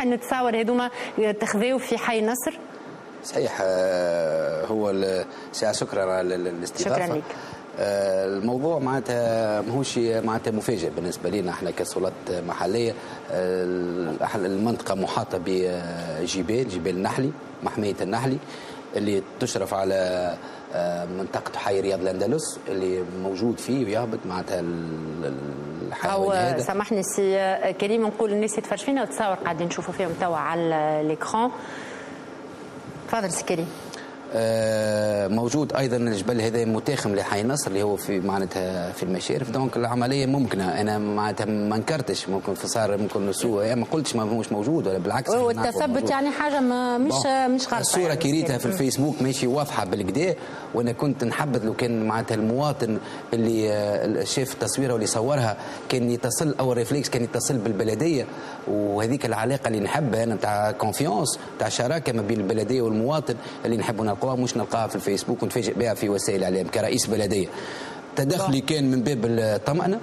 صحيح أن التصاور هذوما تخذوا في حي النصر؟ صحيح. هو ساعة شكرا على الاستضافة. شكرا لك. الموضوع معناتها ماهوش معناتها مفاجئ بالنسبه لنا احنا كسلطات محليه. المنطقه محاطه بجبال النحلي، محميه النحلي اللي تشرف على منطقه حي رياض الاندلس اللي موجود فيه ويهبط معناتها الحيوان هذا. سامحني سي كريم، نقول الناس يتفرج فينا وتصور قاعدين نشوفوا فيهم توا على الاكران. تفضل سي كريم. موجود ايضا الجبل هذا متاخم لحي النصر اللي هو في معناتها في المشارف. دونك العمليه ممكنه، انا معناتها ما انكرتش ممكن صار ممكن سوء، يعني ما قلتش ما هوش موجود ولا بالعكس. هو التثبت يعني حاجه مش غلط. الصوره يعني كريتها في الفيسبوك ماشي واضحه بالكدا، وانا كنت نحبذ لو كان معناتها المواطن اللي شاف التصويره واللي صورها كان يتصل، او الريفليكس كان يتصل بالبلديه، وهذيك العلاقه اللي نحبها انا نتاع كونفيونس نتاع شراكه ما بين البلديه والمواطن اللي نحبوا نلقاها، مش نلقاها في الفيسبوك ونتفاجئ بها في وسائل الاعلام كرئيس بلديه. تدخلي كان من باب الطمأنه،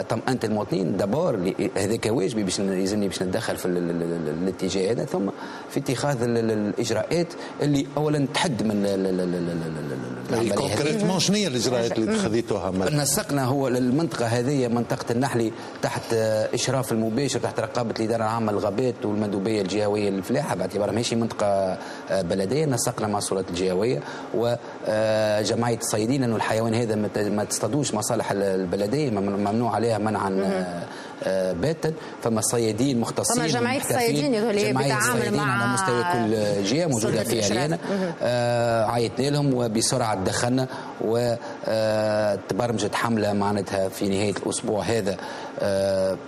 طمأنة المواطنين دابور، هذاك واجبي باش يلزمني باش نتدخل في الاتجاه هذا، ثم في اتخاذ الاجراءات اللي اولا تحد من العمليه. كونكريتمون شنو هي الاجراءات اللي اتخذتوها؟ نسقنا هو المنطقه هذه منطقه النحلي تحت اشراف المباشر، تحت رقابه الاداره العامه للغابات والمندوبيه الجهويه للفلاحه، باعتبارها ماشي منطقه بلديه. نسقنا مع السلطات الجهويه وجمعيه الصيادين انه الحيوان هذا ما تصطادوش مصالح البلديه، ممنوع عليها منعا باتا. فما صيادين مختصين، فما جمعيه الصيادين اللي بتتعامل مع على مستوى كل جهه موجوده في اريانا. عيطنا لهم وبسرعه دخلنا وتبرمجت حمله معناتها في نهايه الاسبوع هذا.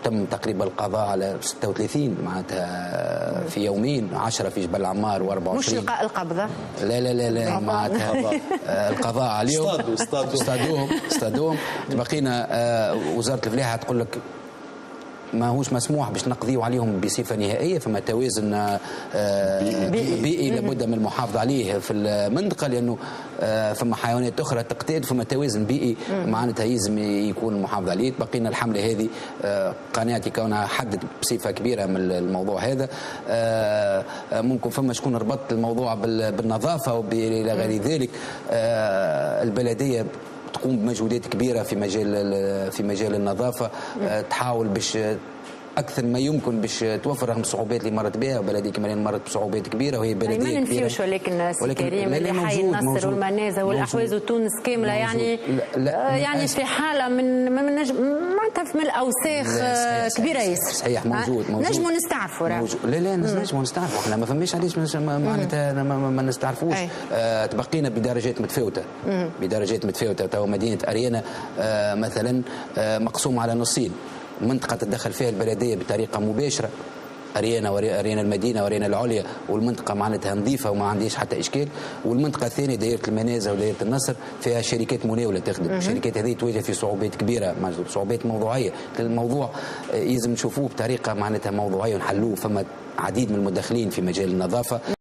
تم تقريبا القضاء على 36 معناتها في يومين، 10 في جبل العمار و24 مش القبضه. لا معناتها القضاء عليهم. اصطادوهم. بقينا وزاره الفلاحه تقول لك ما هوش مسموح باش نقضيو عليهم بصفه نهائيه، فما توازن بيئي لابد من المحافظه عليه في المنطقه، لانه فما حيوانات اخرى تقتاد، فما توازن بيئي معناتها يلزم يكون المحافظه عليه. بقينا الحمله هذه قناعتي كونها حدد بصفه كبيره من الموضوع هذا. ممكن فما شكون ربط الموضوع بالنظافه والى غير ذلك. البلديه تقوم بمجهودات كبيره في مجال النظافه، تحاول باش اكثر ما يمكن باش توفر رغم الصعوبات اللي مرت بها، وبلديه كمان مرت بصعوبات كبيره وهي بلديه كبيره. ما ننفيوش ولكن سي كريم اللي حي النصر والمنازه والاحواز وتونس كامله يعني يعني في حاله من معناتها من الاوساخ كبيره ياسر. صحيح موجود نجموا نستعرفوا. لا نجموا نستعرفوا، احنا ما فماش علاش معناتها ما نستعرفوش. تبقينا بدرجات متفاوته. تو مدينه اريانا مثلا مقسومه على نصين، منطقة تتدخل فيها البلدية بطريقة مباشرة، أرينا المدينة وأرينا العليا، والمنطقة معناتها نظيفة وما عنديش حتى إشكال. والمنطقة الثانية دائرة المنازة ودائرة النصر فيها شركات مناولة تخدم. الشركات هذه تواجه في صعوبات كبيرة، صعوبات موضوعية. الموضوع لازم نشوفوه بطريقة معناتها موضوعية ونحلوه. فما عديد من المدخلين في مجال النظافة.